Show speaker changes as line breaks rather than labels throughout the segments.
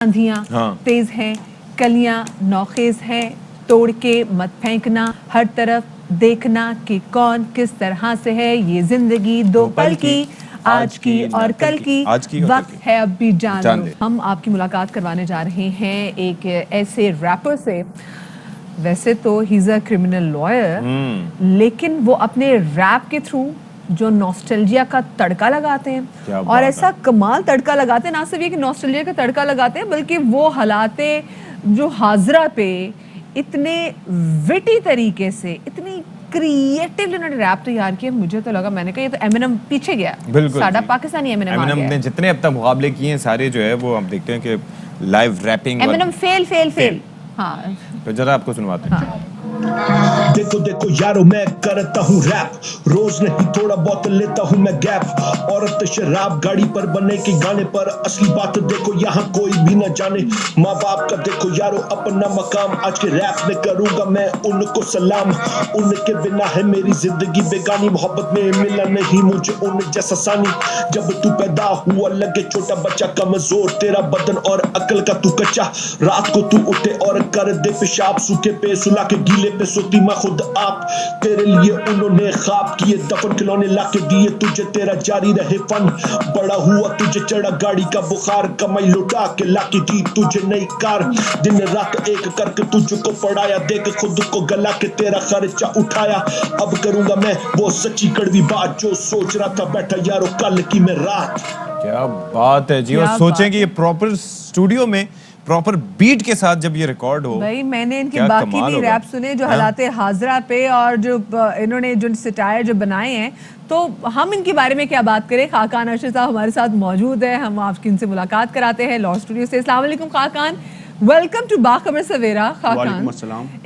आंधियां तेज हैं, कलियां नौखेज हैं, तोड़ के मत फेंकना, हर तरफ देखना कि कौन किस तरह से है, ये जिंदगी दो पल की, आज की और कल की, वक्त है अब भी जान लो। हम आपकी मुलाकात करवाने जा रहे हैं एक ऐसे रैपर से। वैसे तो he is a criminal lawyer, लेकिन वो अपने रैप के थ्रू जो नॉस्टैल्जिया का तड़का लगाते हैं, और ऐसा कमाल तड़का लगाते हैं, ना सिर्फ ये कि नॉस्टैल्जिया का तड़का लगाते हैं, बल्कि वो हालाते जो हाजरा पे इतने विटी तरीके से, इतनी क्रिएटिवली उन्होंने रैप तैयार किया। मुझे तो लगा, मैंने कहा ये तो एमिनेम पीछे गया, साडा पाकिस्तानी एमिनेम आ गया।
ने जितने अब तक मुकाबले किए हैं सारे जो है वो हम देखते हैं कि लाइव रैपिंग
एमिनेम फेल। हाँ,
तो जरा आपको सुनवाते हैं।
देखो देखो यारो मैं करता हूँ रैप, रोज नहीं थोड़ा बहुत लेता हूँ मैं गैप। औरत शराब गाड़ी पर बने के गाने पर, असली बात देखो यहाँ कोई भी न जाने। माँ बाप का देखो यारो अपना मकाम, आज के रैप में करूंगा मैं उनको सलाम। उनके बिना है मेरी जिंदगी बेगानी, मोहब्बत में मिला नहीं मुझे उन जैसा सानी। जब तू पैदा हुआ लगे छोटा बच्चा कमजोर, तेरा बदन और अकल का तू कच्चा। रात को तू उठे और कर दे पेशाब, सूखे पे सुला के गीले पे सोती माँ खुद आप। तेरे लिए उन्होंने ख्वाब किए दफन खिलौने लाके दिए तुझे, तेरा जारी रहे फन। बड़ा हुआ तुझे चढ़ा गाड़ी का बुखार, कमाई लुटा के लाके दी तुझे नई कार। दिन रात एक करके तुझको पढ़ाया, देख खुद को गला के तेरा खर्चा उठाया। अब करूंगा मैं वो सच्ची कड़वी बात, जो सोच रहा था बैठा यारो कल की मैं रात।
क्या बात है जी। और सोचें कि ये प्रॉपर स्टूडियो में प्रॉपर बीट के साथ जब ये रिकॉर्ड हो।
भाई मैंने इनके बाकी भी रैप सुने जो हालाते हाजरा पे, और जो इन्होंने जो सिटायर जो बनाए हैं, तो हम इनके बारे में क्या बात करें। खाकान अर्शद साहब हमारे साथ मौजूद है, हम आपकी इनसे मुलाकात कराते हैं लॉ स्टूडियो से। अस्सलाम वालेकुम खाकान, वेलकम टू बाखबर सवेरा। खाकान,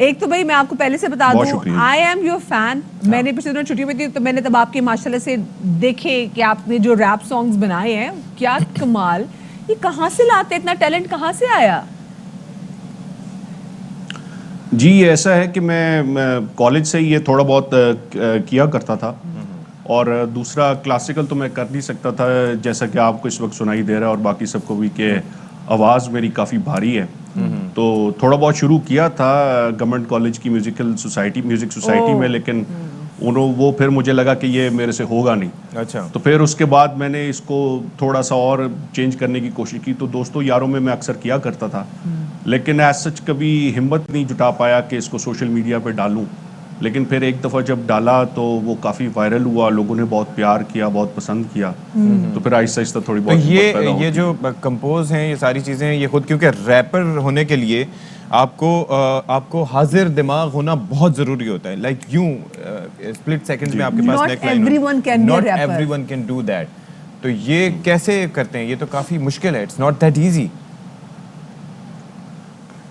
एक तो भाई मैं आपको पहले से बता दूं, आई एम योर फैन। मैंने पिछले दिनों छुट्टी में थी तो मैंने तब आपके माशाल्लाह से देखे कि आपने जो रैप सॉन्ग्स बनाए हैं, क्या कमाल। ये कहाँ से लाते, इतना टैलेंट कहाँ से आया?
जी ऐसा है कि मैं कॉलेज से ये थोड़ा बहुत किया करता था, और दूसरा क्लासिकल तो मैं कर नहीं सकता था, जैसा कि आपको इस वक्त सुनाई दे रहा है और बाकी सबको भी, कि आवाज़ मेरी काफ़ी भारी है। तो थोड़ा बहुत शुरू किया था गवर्नमेंट कॉलेज की म्यूजिक सोसाइटी में, लेकिन वो फिर मुझे लगा कि ये मेरे से होगा नहीं।
अच्छा।
तो फिर उसके बाद मैंने इसको थोड़ा सा और चेंज करने की कोशिश की, तो दोस्तों यारों में मैं अक्सर किया करता था, लेकिन एज सच कभी हिम्मत नहीं जुटा पाया कि इसको सोशल मीडिया पे डालूं। लेकिन फिर एक दफ़ा जब डाला तो वो काफ़ी वायरल हुआ, लोगों ने बहुत प्यार किया, बहुत पसंद किया, तो फिर आहिस्ता आहिस्ता थोड़ी बहुत
ये जो कंपोज हैं, ये सारी चीज़ें, ये खुद क्योंकि रैपर होने के लिए आपको हाजिर दिमाग होना बहुत ज़रूरी होता है। लाइक यूं स्प्लिट सेकंड्स में आपके पास neckline, not everyone can do that. तो ये कैसे करते हैं? ये तो काफ़ी मुश्किल है, इट्स नॉट दैट ईजी।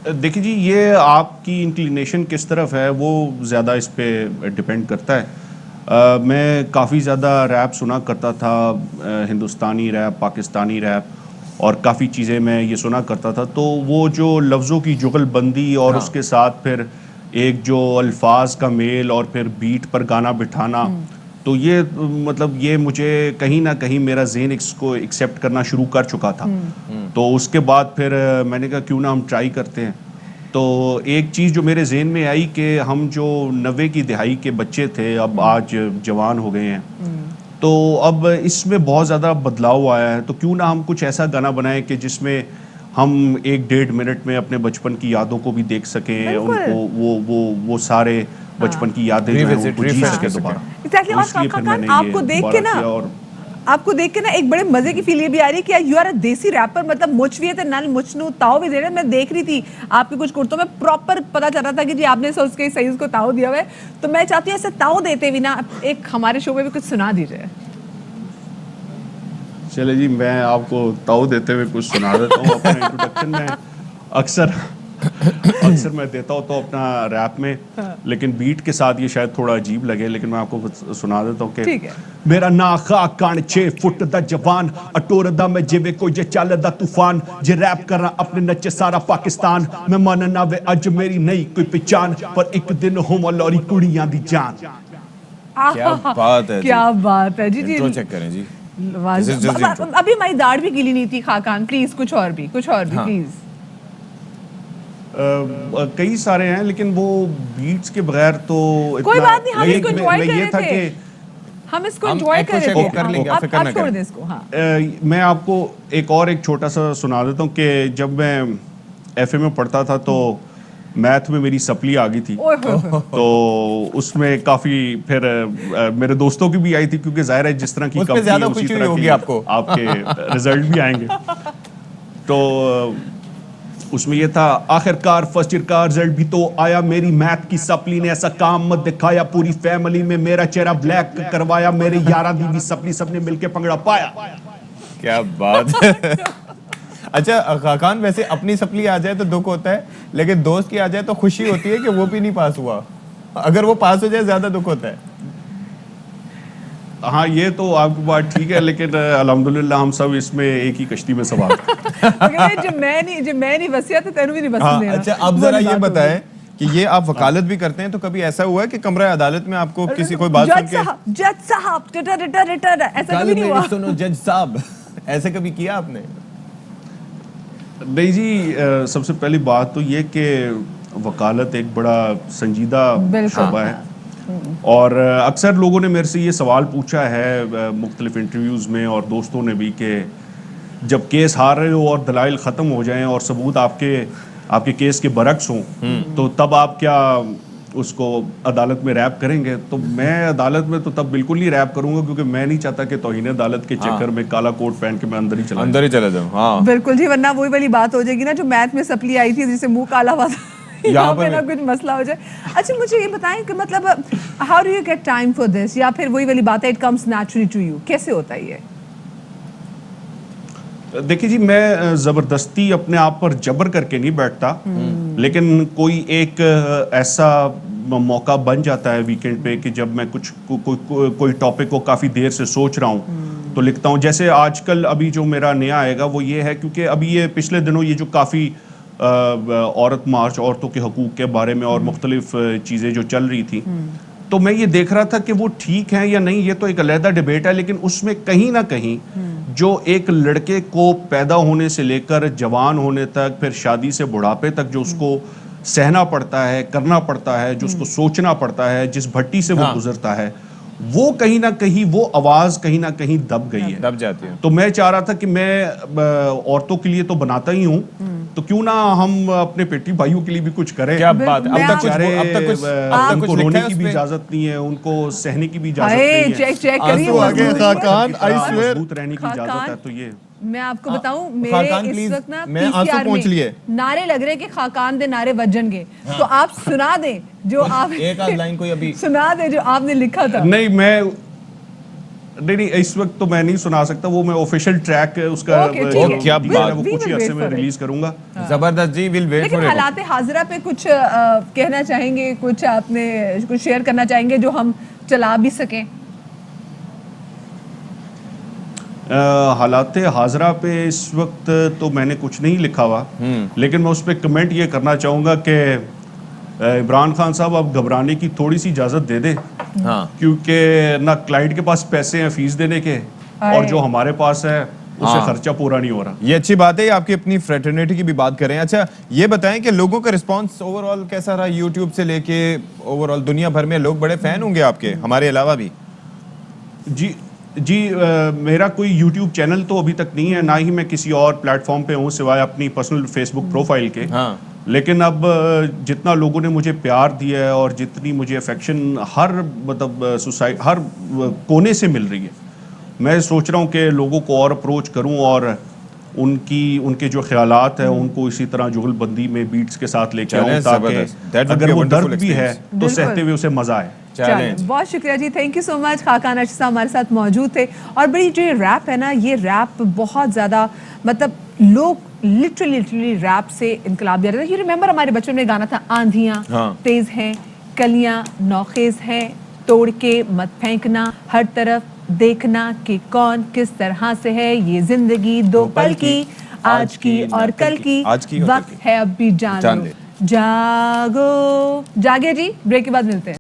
देखिए जी, ये आपकी इंक्लिनेशन किस तरफ है वो ज़्यादा इस पे डिपेंड करता है। मैं काफ़ी ज़्यादा रैप सुना करता था, हिंदुस्तानी रैप, पाकिस्तानी रैप, और काफ़ी चीज़ें मैं ये सुना करता था। तो वो जो लफ्ज़ों की जुगलबंदी और उसके साथ फिर एक जो अल्फाज का मेल और फिर बीट पर गाना बिठाना, तो ये मतलब ये मुझे कहीं ना कहीं मेरा ज़हन इसको एक्सेप्ट करना शुरू कर चुका था। तो उसके बाद फिर मैंने कहा क्यों ना हम ट्राई करते हैं। तो एक चीज़ जो मेरे जहन में आई कि हम जो 90 की दिहाई के बच्चे थे, अब आज जवान हो गए हैं, तो अब इसमें बहुत ज़्यादा बदलाव आया है। तो क्यों ना हम कुछ ऐसा गाना बनाएं कि जिसमें हम 1-1.5 मिनट में अपने बचपन की यादों को भी देख सकें, उनको वो सारे बचपन की यादें जो हैं वो जी सके दोबारा।
आपको देख के ना एक बड़े मजे की फील ये भी आ रही है कि यू आर अ देसी रैपर, मतलब मुछ भी है तो नल मुछनू ताव भी दे रहे हैं। मैं देख रही थी आपके कुछ कुर्तों में प्रॉपर पता चल रहा था कि जी आपने उसके सही उसको ताव दिया हुआ है। तो मैं चाहती हूँ ऐसे ताव देते भी ना एक हमारे शो में भी कुछ सुना दीजिए।
चले जी, मैं आपको ताव देते हुए कुछ सुना देता हूँ। अपने इंट्रोडक्शन में अक्सर मैं देता हूँ तो अपना रैप में, लेकिन बीट के साथ ये शायद थोड़ा अजीब लगे, लेकिन मैं आपको सुना देता हूँ कि मेरा ना खाकान 6 फुट दा जवान, अटोर दा मैं जिवे कोई जे चल दा तूफान, जे रैप कर रहा अपने नचे सारा पाकिस्तान, मैं मानना वे अज मेरी नहीं कोई पहचान, पर एक दिन होवा लौरी कुड़ियां दी जान।
क्या बात है,
क्या बात है जी।
इंट्रो चेक करें जी। This is just intro.
अभी हमारी दाढ़ भी गीली नहीं थी खाकान, प्लीज कुछ और भी
हाँ।
प्लीज।
कई सारे हैं लेकिन वो बीट्स के बगैर तो
कोई
इतना-
बात नहीं, हम इसको enjoy कर
ये
रहे
था
थे।
कि
हम इसको
हम
एंजॉय
echo
कर रहे
check
थे।
कर लेंगे, आप फिक्र
आप
ना
छोड़
करें।
दे इसको। हाँ
मैं आपको एक छोटा सा सुना देता हूँ कि जब मैं एफए में पढ़ता था तो मैथ में मेरी सप्ली आ गई थी।
ओए होए होए।
तो उसमें काफी फिर मेरे दोस्तों की भी आई थी, क्योंकि जाहिर है जिस तरह की
उस पे
कंपनी
ज्यादा
है, उसी
खुशी
तरह
होगी
की
आपको।
आपके रिजल्ट भी आएंगे। तो उसमें ये था, आखिरकार फर्स्ट ईयर का रिजल्ट भी तो आया, मेरी मैथ की सप्ली ने ऐसा काम मत दिखाया, पूरी फैमिली में मेरा चेहरा ब्लैक करवाया, मेरे 11 दी भी सप्ली सबने मिलके पंगड़ा पाया।
क्या बात है। अच्छा खाकान, वैसे अपनी सप्ली आ जाए तो दुख होता है, लेकिन दोस्त की आ जाए तो खुशी होती है कि वो भी नहीं पास हुआ। अगर वो पास हो जाए ज्यादा दुख होता है।
हाँ, ये तो आपकी बात ठीक है, लेकिन अल्हम्दुलिल्लाह हम सब इसमें एक ही कश्ती में सवार।
जो मैं नहीं बसिया तो तेनू भी नहीं बसन
हाँ,
देना।
अच्छा अब
वो
जरा
वाली
ये
बात
बताएं कि ये आप वकालत भी करते हैं, तो कभी ऐसा हुआ है कि कमरा अदालत में आपको
होगी।
किसी कोई बात सुन के
जज साहब टर ऐसा कभी नहीं हुआ?
सुनो जज साहब, ऐसे कभी किया आपने?
नहीं जी, सबसे पहली बात तो ये कि वकालत एक बड़ा संजीदा
बिल्कुल,
शोबा है। और अक्सर लोगों ने मेरे से ये सवाल पूछा है मुख्तलिफ इंटरव्यूज़ में, और दोस्तों ने भी, कि जब केस हार रहे हो और दलाइल ख़त्म हो जाएं और सबूत आपके केस के बरक्स हों, तो तब आप क्या उसको अदालत में रैप करेंगे? तो मैं अदालत में तो तब बिल्कुल नहीं रैप करूंगा, क्योंकि मैं नहीं चाहता कि तौहीन अदालत के चक्कर में काला कोट पहन के मैं अंदर ही
चला जाऊं। हाँ,
बिल्कुल जी, वरना वही वाली बात हो जाएगी ना जो मैथ में सप्ली आई थी, जिससे मुंह काला हुआ था। यहाँ पे ना कुछ मसला हो जाए। अच्छा मुझे ये बताएं कि मतलब how do you get time for this, या फिर वही वाली बात है it comes naturally to you, कैसे होता है ये?
देखिए जी, मैं ज़बरदस्ती अपने आप पर जबर करके नहीं बैठता, लेकिन कोई एक ऐसा मौका बन जाता है वीकेंड पे कि जब मैं कोई टॉपिक को काफ़ी देर से सोच रहा हूँ तो लिखता हूँ। जैसे आजकल अभी जो मेरा नया आएगा वो ये है, क्योंकि अभी ये पिछले दिनों ये जो काफ़ी औरत मार्च, औरतों के हकूक़ के बारे में और मुख्तलिफ चीज़ें जो चल रही थी, तो मैं ये देख रहा था कि वो ठीक है या नहीं, ये तो एक अलहदा डिबेट है, लेकिन उसमें कहीं ना कहीं जो एक लड़के को पैदा होने से लेकर जवान होने तक, फिर शादी से बुढ़ापे तक जो उसको सहना पड़ता है, करना पड़ता है, जो उसको सोचना पड़ता है, जिस भट्टी से वो गुजरता है, वो कहीं ना कहीं वो आवाज़ कहीं ना कहीं दब गई है,
दब जाती है।
तो मैं चाह रहा था कि मैं औरतों के लिए तो बनाता ही हूँ, तो क्यों ना हम अपने पेटी भाइयों के लिए भी कुछ करें।
क्या बात है। अब तक
उनको रोने की भी इजाजत नहीं है, उनको सहने की भी इजाजत नहीं है,
चेक
आंसू आ गए खाकान, I swear।
मजबूत रहने की इजाजत है। तो ये
मैं आपको बताऊं,
खाकान,
मेरे इस
please,
वक्त ना
मैं आंसू
PCR
पोंछ
में
लिए।
नारे लग रहे कि खाकान दे नारे बजनगे, तो आप सुना दें जो आप
एक आध लाइन कोई अभी
सुना दें जो आपने लिखा था।
नहीं, इस वक्त तो मैं नहीं सुना सकता, वो मैं ऑफिशियल ट्रैक उसका
Okay, ठीक है।
क्या बात है,
वो कुछ ही अरसे में रिलीज करूंगा।
जबरदस्त जी, विल वेट
लेकिन
फॉर इट।
हालात हाजिरा पे कुछ कहना चाहेंगे, कुछ आपने कुछ शेयर करना चाहेंगे जो हम चला भी सकें?
हालात हाजरा पे इस वक्त तो मैंने कुछ नहीं लिखा हुआ, लेकिन मैं उस पर कमेंट ये करना चाहूँगा कि इमरान खान साहब आप घबराने की थोड़ी सी इजाज़त दे दें,
हाँ,
क्योंकि ना क्लाइंट के पास पैसे हैं फीस देने के, और जो हमारे पास है उससे
हाँ।
खर्चा पूरा नहीं हो रहा।
ये अच्छी बात है, ये आपकी अपनी फ्रेटर्निटी की भी बात करें। अच्छा ये बताएं कि लोगों का रिस्पांस ओवरऑल कैसा रहा, यूट्यूब से लेके ओवरऑल दुनिया भर में लोग बड़े फैन होंगे आपके, हमारे अलावा भी।
जी, मेरा कोई यूट्यूब चैनल तो अभी तक नहीं है, ना ही मैं किसी और प्लेटफॉर्म पे हूँ सिवाय अपनी पर्सनल फेसबुक प्रोफाइल के।
हाँ,
लेकिन अब जितना लोगों ने मुझे प्यार दिया है और जितनी मुझे अफेक्शन हर हर कोने से मिल रही है, मैं सोच रहा हूँ कि लोगों को और अप्रोच करूँ और उनके जो ख्यालात है उनको इसी तरह जुगलबंदी में बीट्स के साथ लेके आऊँ, ताकि अगर वो दर्द भी है तो सहते हुए उसे मजा आए।
चैलेंज।
बहुत शुक्रिया ji, thank you so much. Khaqan Arshi साहब हमारे साथ मौजूद थे, और बड़ी जो ये रैप है ना, ये रैप बहुत ज़्यादा, मतलब लोग लिटरली रैप से इनकलाब दे रहे थे। यू रिमेंबर हमारे बचपन में गाना था, आंधियाँ
हाँ।
तेज हैं, कलियाँ नौखेज हैं, तोड़ के मत फेंकना, हर तरफ देखना कि कौन किस तरह से है, ये जिंदगी दो पल की, आज की और कल की, वक्त है अब भी जान लो। जागो जागे जी, ब्रेक के बाद मिलते हैं।